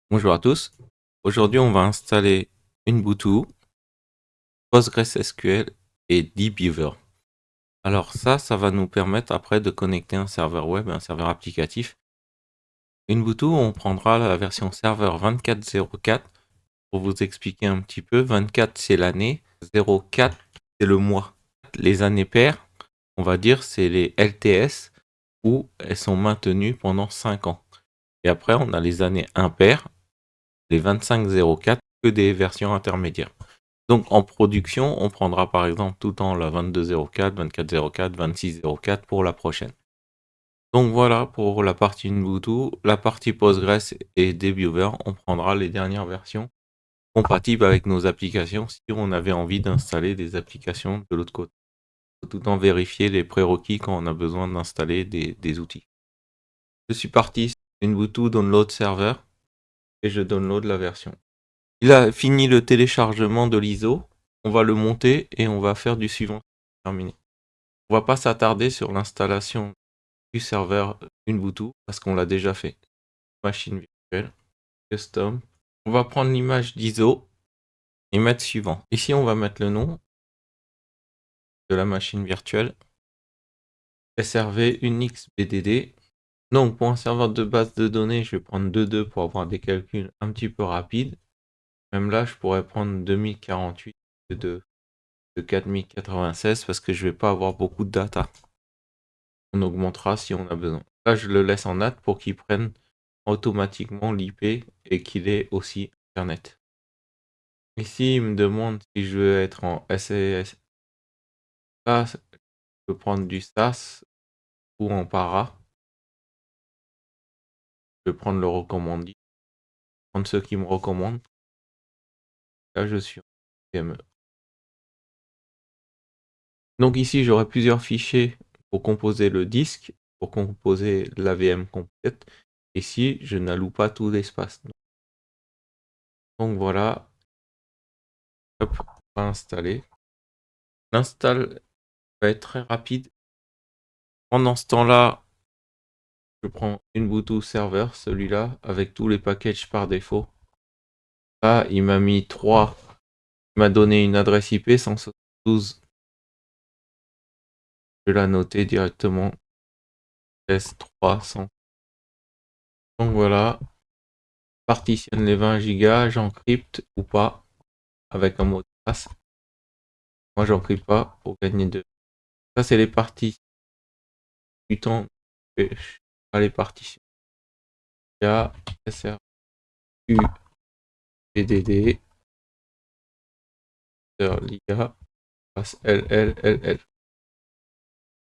Bonjour à tous. Aujourd'hui, on va installer Ubuntu, PostgreSQL et dbeaver. Alors ça va nous permettre après de connecter un serveur web et un serveur applicatif. Ubuntu, on prendra la version serveur 24.04 pour vous expliquer un petit peu. 24, c'est l'année, 04, c'est le mois. Les années paires, on va dire, c'est les LTS où elles sont maintenues pendant 5 ans. Et après, on a les années impaires, les 25.04, que des versions intermédiaires. Donc en production, on prendra par exemple tout le temps la 22.04, 24.04, 26.04 pour la prochaine. Donc voilà pour la partie Ubuntu. La partie Postgres et dbeaver, on prendra les dernières versions compatibles avec nos applications si on avait envie d'installer des applications de l'autre côté. Tout en vérifier les prérequis quand on a besoin d'installer des outils. Je suis parti sur Ubuntu Download Server et je download la version. Il a fini le téléchargement de l'ISO. On va le monter et on va faire du suivant. Terminé. On va pas s'attarder sur l'installation du serveur Ubuntu parce qu'on l'a déjà fait. Machine virtuelle, custom. On va prendre l'image d'ISO et mettre suivant. Ici, on va mettre le nom de la machine virtuelle. SRV Unix BDD. Donc, pour un serveur de base de données, je vais prendre 2.2 pour avoir des calculs un petit peu rapides. Même là, je pourrais prendre 2048 de 4096 parce que je vais pas avoir beaucoup de data. On augmentera si on a besoin. Là, je le laisse en NAT pour qu'il prenne automatiquement l'IP et qu'il ait aussi Internet. Ici, il me demande si je veux être en SAS. Là, je peux prendre du SAS ou en para. Je vais prendre le recommandé. Prendre ceux qui me recommandent. Là, je suis en PME. Donc ici, j'aurai plusieurs fichiers pour composer le disque, pour composer la VM complète. Ici, je n'alloue pas tout l'espace. Donc voilà. Hop, on va installer. L'install va être très rapide. Pendant ce temps-là, je prends Ubuntu Server, celui-là, avec tous les packages par défaut. Là, il m'a mis 3. Il m'a donné une adresse IP 172. Je vais la noter directement. S300. Donc voilà. Partitionne les 20 Go, j'encrypte ou pas avec un mot de passe. Moi, j'encrypte pas pour gagner 2. Ça, c'est les parties du temps. Pas les partitions. Il y a SRU PDD. L'IA passe LLLL.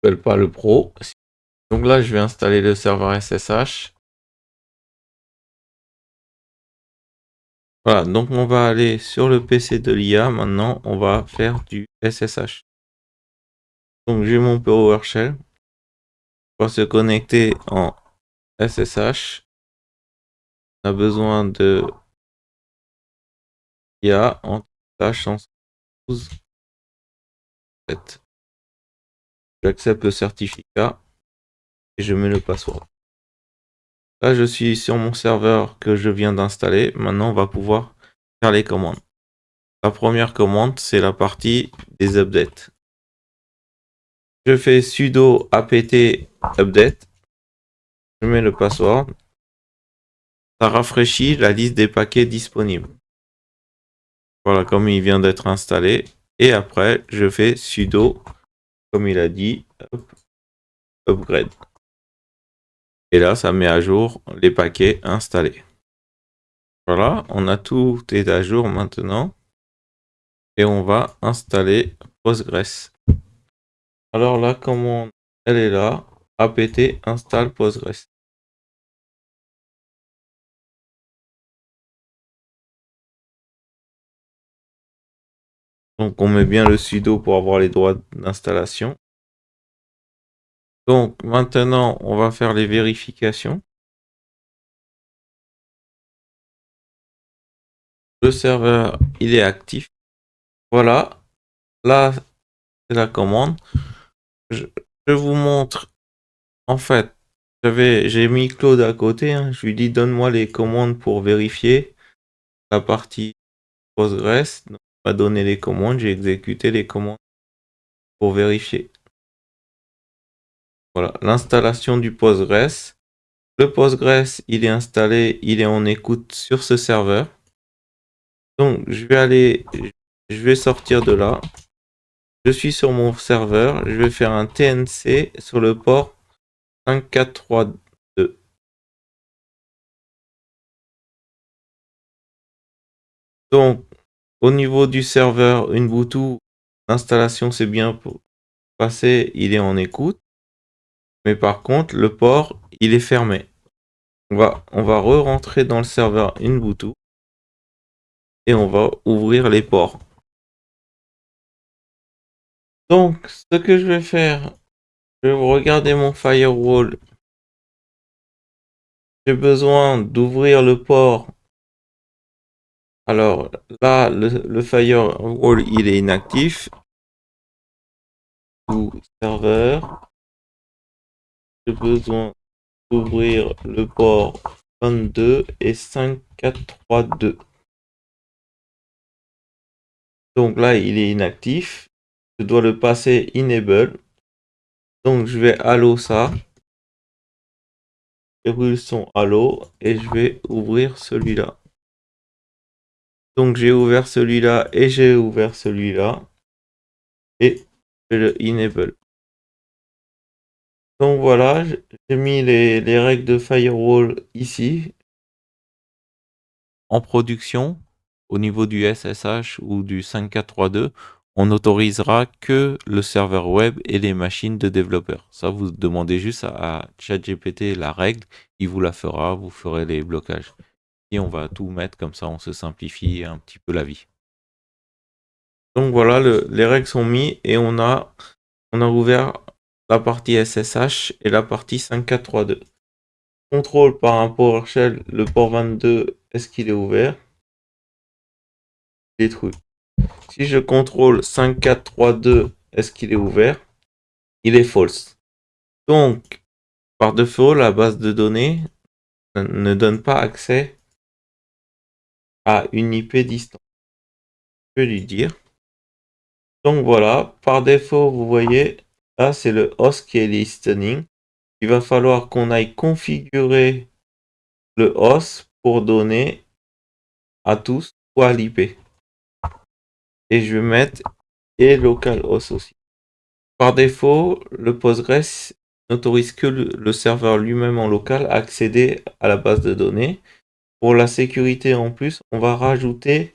Je ne pas le pro. Donc là, je vais installer le serveur SSH. Voilà, donc on va aller sur le PC de l'IA. Maintenant, on va faire du SSH. Donc j'ai mon PowerShell. On va se connecter en SSH. On a besoin de IA en tâche 112. J'accepte le certificat et je mets le password. Là, je suis sur mon serveur que je viens d'installer. Maintenant, on va pouvoir faire les commandes. La première commande, c'est la partie des updates. Je fais sudo apt update. Je mets le password. Ça rafraîchit la liste des paquets disponibles. Voilà, comme il vient d'être installé. Et après, je fais sudo, comme il a dit, upgrade. Et là, ça met à jour les paquets installés. Voilà, on a tout est à jour maintenant. Et on va installer Postgres. Alors la commande, elle est là. apt install Postgres. Donc on met bien le sudo pour avoir les droits d'installation. Donc maintenant, on va faire les vérifications. Le serveur, il est actif. Voilà, là, c'est la commande. Je vous montre, en fait, J'ai mis Claude à côté, hein. Je lui dis donne-moi les commandes pour vérifier la partie Postgres. Donc, il m'a donné les commandes, j'ai exécuté les commandes pour vérifier. Voilà, l'installation du Postgres. Le Postgres, il est installé, il est en écoute sur ce serveur. Donc, je vais sortir de là. Je suis sur mon serveur, je vais faire un TNC sur le port 5432. Donc, au niveau du serveur Ubuntu, l'installation s'est bien passée, il est en écoute. Mais par contre, le port, il est fermé. On va re-rentrer dans le serveur Ubuntu et on va ouvrir les ports. Donc, ce que je vais faire, je vais regarder mon firewall. J'ai besoin d'ouvrir le port. Alors là, le firewall, il est inactif. Ou serveur. J'ai besoin d'ouvrir le port 22 et 5432. Donc là, il est inactif. Je dois le passer enable. Donc je vais allo ça. Verrouille son allo et je vais ouvrir celui-là. Donc j'ai ouvert celui-là et j'ai ouvert celui-là. Et je vais le enable. Donc voilà, j'ai mis les règles de firewall ici. En production, au niveau du SSH ou du 5432, on n'autorisera que le serveur web et les machines de développeurs. Ça, vous demandez juste à ChatGPT la règle, il vous la fera, vous ferez les blocages. Et on va tout mettre comme ça, on se simplifie un petit peu la vie. Donc voilà, les règles sont mises et on a ouvert la partie SSH et la partie 5432. Contrôle par un PowerShell, le port 22, est-ce qu'il est ouvert? Détruit. Si je contrôle 5432, est-ce qu'il est ouvert? Il est false. Donc, par défaut, la base de données ne donne pas accès à une IP distante. Je vais lui dire. Donc voilà, par défaut, vous voyez, là c'est le host qui est listening. Il va falloir qu'on aille configurer le host pour donner à tous ou à l'IP. Et je vais mettre et localhost aussi. Par défaut, le Postgres n'autorise que le serveur lui-même en local à accéder à la base de données. Pour la sécurité en plus, on va rajouter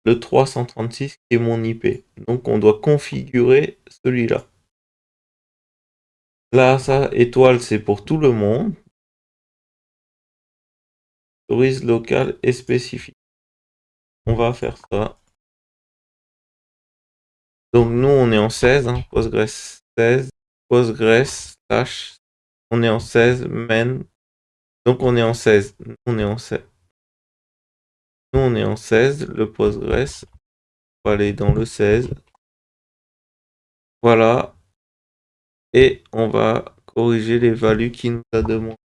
le 336 qui est mon IP. Donc on doit configurer celui-là. Là, ça, étoile, c'est pour tout le monde. Autorise local et spécifique. On va faire ça. Donc nous, on est en 16, hein, Postgres 16, Postgres slash, on est en 16, main. Donc on est en 16. On est en 16. Nous, on est en 16, le Postgres. On va aller dans le 16. Voilà. Et on va corriger les values qu'il nous a demandé.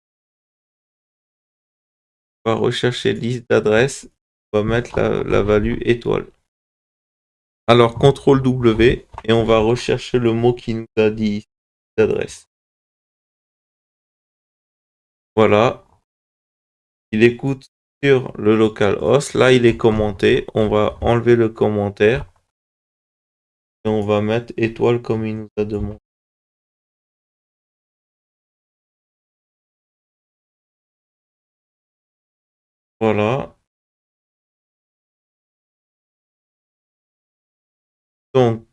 On va rechercher liste d'adresses. On va mettre la value étoile. Alors, CTRL W et on va rechercher le mot qui nous a dit d'adresse. Voilà. Il écoute sur le localhost. Là, il est commenté. On va enlever le commentaire. Et on va mettre étoile comme il nous a demandé. Voilà. Donc,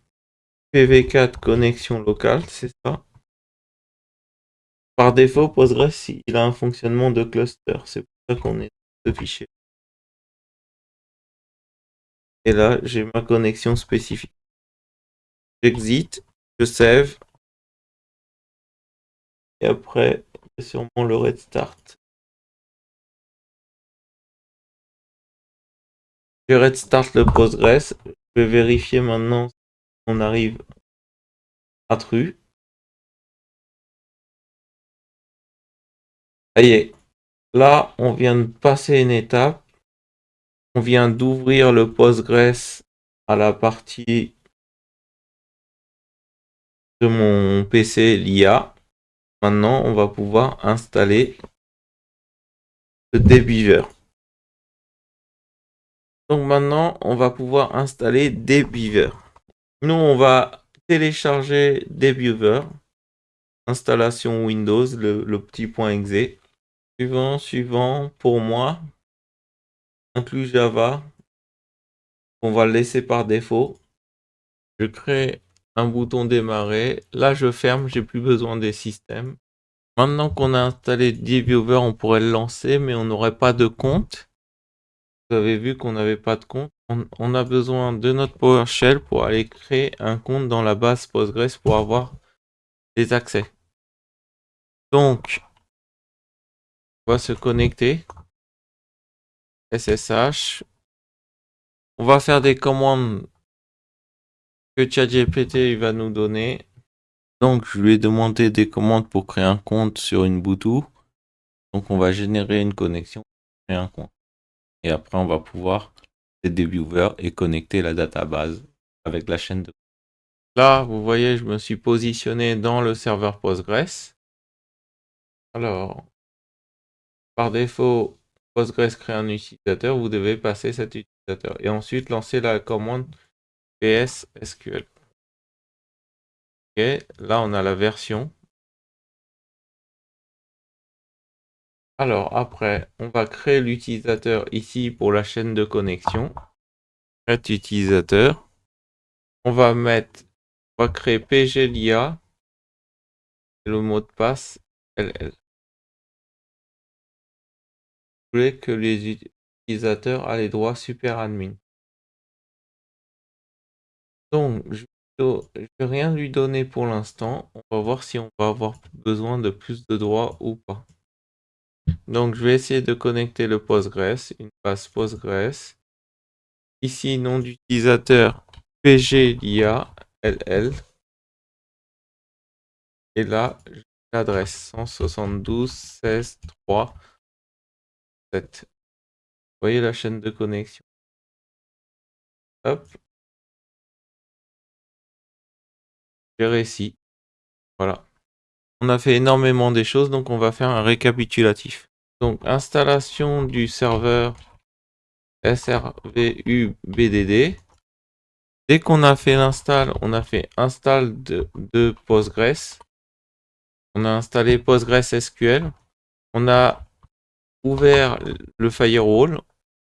PV4 connexion locale, c'est ça. Par défaut, Postgres, il a un fonctionnement de cluster. C'est pour ça qu'on est ce fichier. Et là, j'ai ma connexion spécifique. J'exit, je save. Et après, il y a sûrement le restart. Je restart le Postgres. Je vais vérifier maintenant si on arrive à true. Ça y est, là, on vient de passer une étape. On vient d'ouvrir le Postgres à la partie de mon PC l'IA. Maintenant, on va pouvoir installer le Dbeaver. Donc maintenant, on va pouvoir installer Dbeaver. Nous, on va télécharger Dbeaver. Installation Windows, le petit point .exe. Suivant, pour moi, inclut Java. On va le laisser par défaut. Je crée un bouton démarrer. Là, je ferme, j'ai plus besoin des systèmes. Maintenant qu'on a installé Dbeaver, on pourrait le lancer, mais on n'aurait pas de compte. Vous avez vu qu'on n'avait pas de compte. On a besoin de notre PowerShell pour aller créer un compte dans la base Postgres pour avoir des accès. Donc, on va se connecter. SSH. On va faire des commandes que ChatGPT va nous donner. Donc, je lui ai demandé des commandes pour créer un compte sur une Ubuntu. Donc, on va générer une connexion pour créer un compte. Et après, on va pouvoir Dbeaver et connecter la database avec la chaîne de. Là, vous voyez, je me suis positionné dans le serveur Postgres. Alors, par défaut, Postgres crée un utilisateur, vous devez passer cet utilisateur. Et ensuite, lancer la commande ps SQL. Ok, là, on a la version. Alors, après, on va créer l'utilisateur ici pour la chaîne de connexion. Créer utilisateur. On va créer pglia et le mot de passe LL. Je voulais que les utilisateurs aient les droits super admin. Donc, je vais rien lui donner pour l'instant. On va voir si on va avoir besoin de plus de droits ou pas. Donc, je vais essayer de connecter le Postgres, une base Postgres. Ici, nom d'utilisateur pglia LL. Et là, l'adresse 172.16.3.7. Vous voyez la chaîne de connexion. Hop. J'ai réussi. Voilà. On a fait énormément des choses, donc on va faire un récapitulatif. Donc, installation du serveur SRVUBDD. Dès qu'on a fait l'install, on a fait install de Postgres. On a installé Postgres SQL. On a ouvert le firewall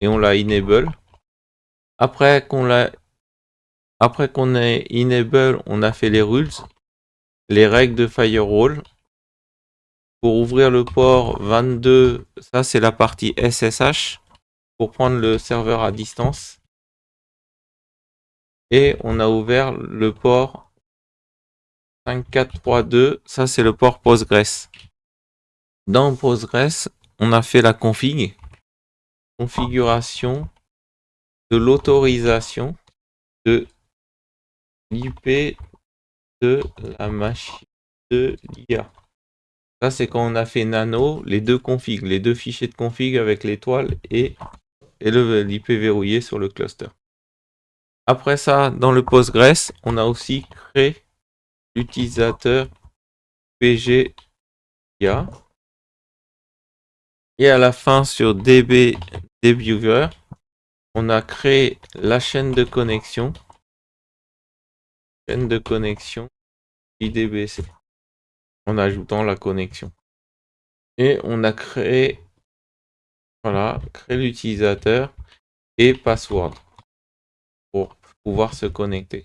et on l'a enable. Après qu'on ait enable, on a fait les rules, les règles de firewall. Pour ouvrir le port 22, ça c'est la partie SSH pour prendre le serveur à distance. Et on a ouvert le port 5432, ça c'est le port Postgres. Dans Postgres, on a fait la configuration de l'autorisation de l'IP de la machine de l'IA. Ça c'est quand on a fait nano, les deux configs, les deux fichiers de config avec l'étoile et l'IP verrouillé sur le cluster. Après ça, dans le Postgres, on a aussi créé l'utilisateur pglia. Et à la fin, sur Dbeaver, on a créé la chaîne de connexion. Chaîne de connexion IDBC. En ajoutant la connexion. Et on a créé, voilà, créé l'utilisateur et password pour pouvoir se connecter.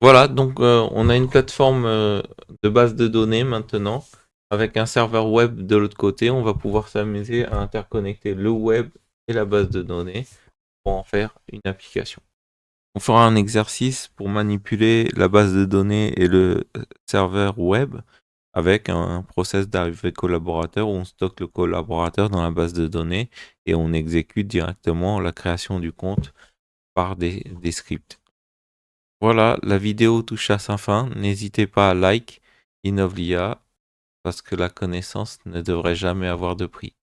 Voilà, donc on a une plateforme de base de données maintenant. Avec un serveur web de l'autre côté, on va pouvoir s'amuser à interconnecter le web et la base de données pour en faire une application. On fera un exercice pour manipuler la base de données et le serveur web avec un process d'arrivée collaborateur où on stocke le collaborateur dans la base de données et on exécute directement la création du compte par des scripts. Voilà, la vidéo touche à sa fin. N'hésitez pas à like Innov'Lia, parce que la connaissance ne devrait jamais avoir de prix.